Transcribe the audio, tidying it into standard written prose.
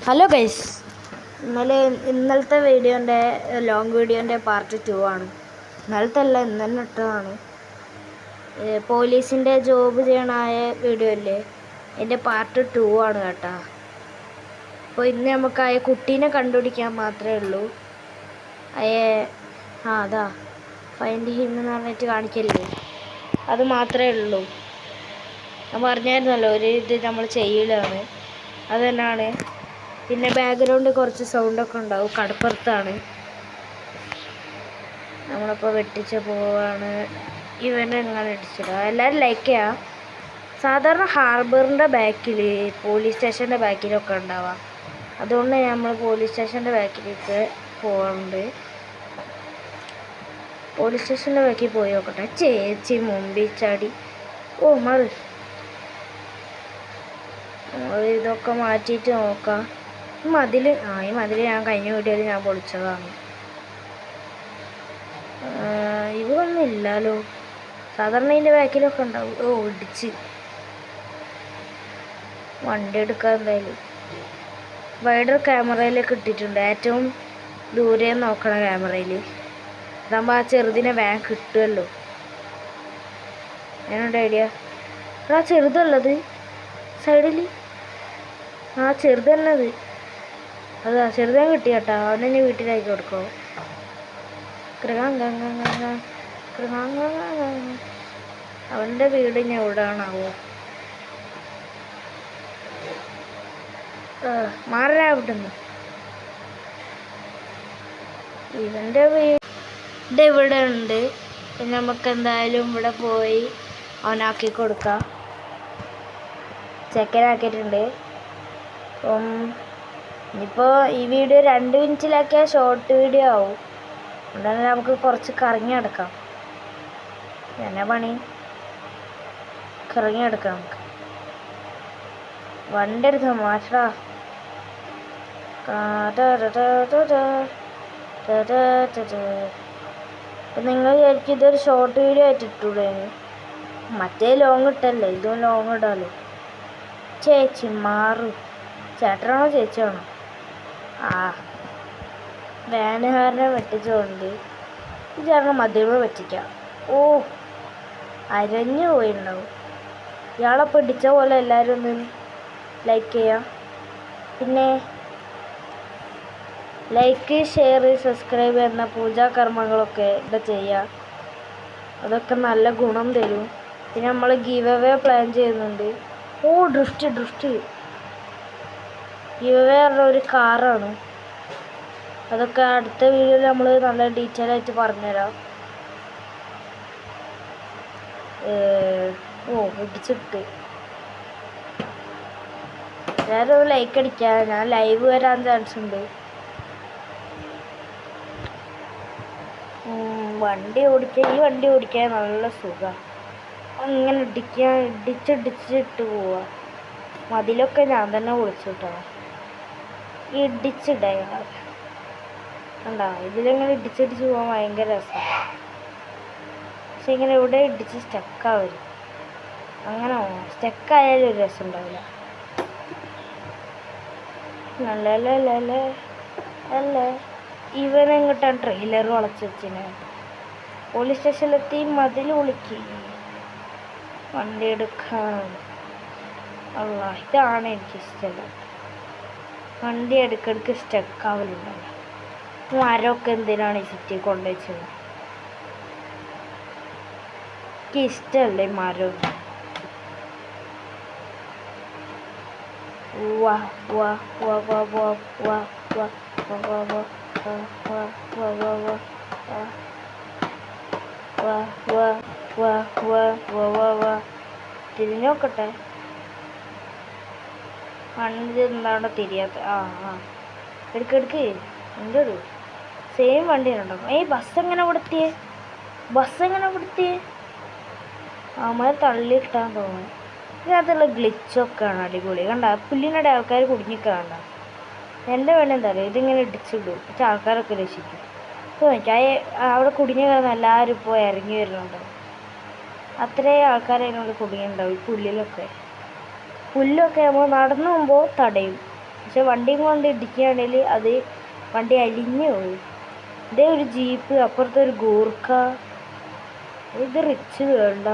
Hello guys, ഇന്നലത്തെ long വീഡിയോൻ്റെ part 2 ആണ്. ഇന്നലത്തെ അല്ല, ഇന്നലെ ഇട്ടതാണ്. പോലീസിൻ്റെ ജോബ് ചെയ്യണായ വീഡിയോ അല്ലേ, എൻ്റെ പാർട്ട് 2 ആണ് കേട്ടോ. അപ്പോൾ ഇന്ന് നമുക്ക് ആ കുട്ടീനെ കണ്ടുപിടിക്കാൻ മാത്രമേ ഉള്ളൂ. അതാ ഫൈൻഡ് ഹിം എന്ന് പറഞ്ഞിട്ട് കാണിക്കല്ലേ, അത് മാത്രമേ ഉള്ളൂ. ഞാൻ പറഞ്ഞായിരുന്നല്ലോ ഇത് നമ്മൾ ചെയ്യലാണ്, അത് തന്നെയാണ്. പിന്നെ ബാക്ക്ഗ്രൗണ്ട് കുറച്ച് സൗണ്ടൊക്കെ ഉണ്ടാവും, കടപ്പുറത്താണ്. നമ്മളിപ്പോൾ വെട്ടിച്ച് പോവാണ്. ഇവനെ എങ്ങനെ ഇടിച്ചിടുക, എല്ലാവരും ലൈക്ക് ചെയ്യാം. സാധാരണ ഹാർബറിൻ്റെ ബാക്കിൽ, പോലീസ് സ്റ്റേഷൻ്റെ ബാക്കിലൊക്കെ ഉണ്ടാവാം. അതുകൊണ്ട് നമ്മൾ പോലീസ് സ്റ്റേഷൻ്റെ ബാക്കിലേക്ക് പോകുന്നുണ്ട്. പോലീസ് സ്റ്റേഷൻ്റെ ബാക്കിൽ പോയി നോക്കട്ടെ. ചേച്ചി മുമ്പിൽ ചാടി. മാറി. നമ്മൾ ഇതൊക്കെ മാറ്റിയിട്ട് നോക്കാം. ഈ മതിൽ ഞാൻ കഴിഞ്ഞ വീഡിയോയിൽ ഞാൻ പൊളിച്ചതാണ്. ഇവരൊന്നും ഇല്ലല്ലോ. സാധാരണ ഇതിൻ്റെ ബാക്കിലൊക്കെ ഉണ്ടാവും. ഇടിച്ച് വണ്ടി എടുക്കാൻ എന്തായാലും വൈഡർ ക്യാമറയിലേക്ക് ഇട്ടിട്ടുണ്ട്. ഏറ്റവും ദൂരെ നോക്കണ ക്യാമറയിൽ അതാകുമ്പോൾ ആ ചെറുതിനെ വേഗം കിട്ടുമല്ലോ. ഞാനുണ്ട് ഐഡിയ. ആ ചെറുതുള്ളത് സൈഡിൽ, ചെറുത് തന്നെ അത്. അതാ ചെറുതാൻ കിട്ടി കേട്ടോ. അവനെ ഞാൻ വീട്ടിലാക്കി കൊടുക്കോ. അവൻ്റെ വീട് ഞാൻ എവിടെയാണാവോ. മാറാ അവിടുന്ന്. ഇവൻ്റെ വീട് ഇവിടെ ഉണ്ട്. പിന്നെ നമുക്ക് എന്തായാലും ഇവിടെ പോയി അവനാക്കി കൊടുക്കാം. ചെക്കനാക്കിയിട്ടുണ്ട്. ഇനിയിപ്പോൾ ഈ വീഡിയോ 2 മിനിറ്റിലാക്കിയാൽ ഷോർട്ട് വീഡിയോ ആവും. അതുകൊണ്ട് നമുക്ക് കുറച്ച് കറങ്ങി നടക്കാം. എന്നാ പണി, കറങ്ങി എടുക്കാം. നമുക്ക് വണ്ടി എടുക്കാം, മാറ്റടാ. അപ്പം നിങ്ങൾ വിചാരിക്കും ഇതൊരു ഷോർട്ട് വീഡിയോ ആയിട്ട് ഇട്ടൂടെ. മറ്റേ ലോങ് ഇട്ടല്ലേ, ഇതും ലോങ് ഇടാലോ. ചേച്ചി മാറും. ചേട്ടനാണോ ചേച്ചിയാണോ? വാനുകാരനെ വെട്ടിച്ചുകൊണ്ട് ഈ ചേട്ടനെ മദ്യമ വെട്ടിക്കാം. അരഞ്ഞു പോയിട്ടുണ്ടാവും. ഇയാളെ പിടിച്ച പോലെ എല്ലാവരും ഒന്ന് ലൈക്ക് ചെയ്യാം. പിന്നെ ലൈക്ക്, ഷെയർ, സബ്സ്ക്രൈബ് എന്ന പൂജാകർമ്മങ്ങളൊക്കെ ഇവിടെ ചെയ്യാം. അതൊക്കെ നല്ല ഗുണം തരും. പിന്നെ നമ്മൾ ഗീവ് അവേ പ്ലാൻ ചെയ്യുന്നുണ്ട്. ഡ്രിഫ്റ്റ് ഗീവ് അവേ പറഞ്ഞ ഒരു കാറാണ്. അതൊക്കെ അടുത്ത വീഡിയോയിൽ നമ്മൾ നല്ല ഡീറ്റെയിൽ ആയിട്ട് പറഞ്ഞുതരാം. ഇടിച്ചിട്ട് ഞാനൊരു ലൈക്ക് അടിക്കാം. ഞാൻ ലൈവ് വരാൻ ചാൻസ് ഉണ്ട്. ഈ വണ്ടി ഓടിക്കാൻ നല്ല സുഖമാണ്. അങ്ങനെ ഇടിച്ചിട്ട് പോവാ. മതിലൊക്കെ ഞാൻ തന്നെ പൊളിച്ചിട്ടാ ഇടിച്ചിട. കണ്ടാ, ഇതിലിങ്ങനെ ഇടിച്ചിടിച്ച് പോകാൻ ഭയങ്കര രസമാണ്. പക്ഷെ ഇങ്ങനെ ഇവിടെ ഇടിച്ച് സ്റ്റക്കാവരും. അങ്ങനെ സ്റ്റക്കായാലും ഒരു രസം ഉണ്ടാവില്ല. അല്ലേ ഇവനെങ്ങോട്ടാണ് ട്രെയിലർ വളച്ച് വെച്ചിന്. പോലീസ് സ്റ്റേഷനിലെത്തി മതിൽ വിളിക്ക്, വണ്ടി എടുക്കാൻ. ഇതാണ് എനിക്കിഷ്ടമല്ല. വണ്ടി ഇടയ്ക്കിടയ്ക്ക് സ്റ്റക്കാവലുണ്ടാവില്ല. മരമൊക്കെ എന്തിനാണ് ഈ സിറ്റി കൊണ്ടുവച്ചത്? എനിക്ക് ഇഷ്ടമല്ലേ മരം. തിരിഞ്ഞോക്കട്ടെ. വണ്ടി എന്താണ് തിരിയാത്ത? എടുക്കെടുക്ക്. എൻ്റെ ഒരു സെയിം വണ്ടിയുണ്ടോ? ബസ് എങ്ങനെ കൊടുത്തിയേ? നമ്മളെ തള്ളിയിട്ടാൻ തോന്നുന്നു. ഇതിനകത്തുള്ള ഗ്ലിച്ചൊക്കെയാണ് അടിപൊളി. കണ്ട, പുല്ലിനിടെ ആൾക്കാർ കുടുങ്ങിക്കണ്ട. എൻ്റെ വേണം എന്താ പറയുക, ഇതിങ്ങനെ ഇടിച്ചിടും. പക്ഷെ ആൾക്കാരൊക്കെ രക്ഷിക്കും. ഇപ്പോൾ അവിടെ കുടുങ്ങി കിടന്ന് എല്ലാവരും ഇപ്പോൾ ഇറങ്ങി വരുന്നുണ്ട്. അത്രയും ആൾക്കാരെ അതിനോട് കുടുങ്ങിയിട്ടുണ്ടാവും. ഈ പുല്ലൊക്കെ നമ്മൾ നടന്നു പോകുമ്പോൾ തടയും. പക്ഷെ വണ്ടിയും കൊണ്ട് ഇടിക്കുകയാണെങ്കിൽ അത് വണ്ടി അലിഞ്ഞു പോയി. ഇതേ ഒരു ജീപ്പ്, അപ്പുറത്തെ ഒരു ഗൂർഖ. ഇത് റിച്ച് വേണ്ട.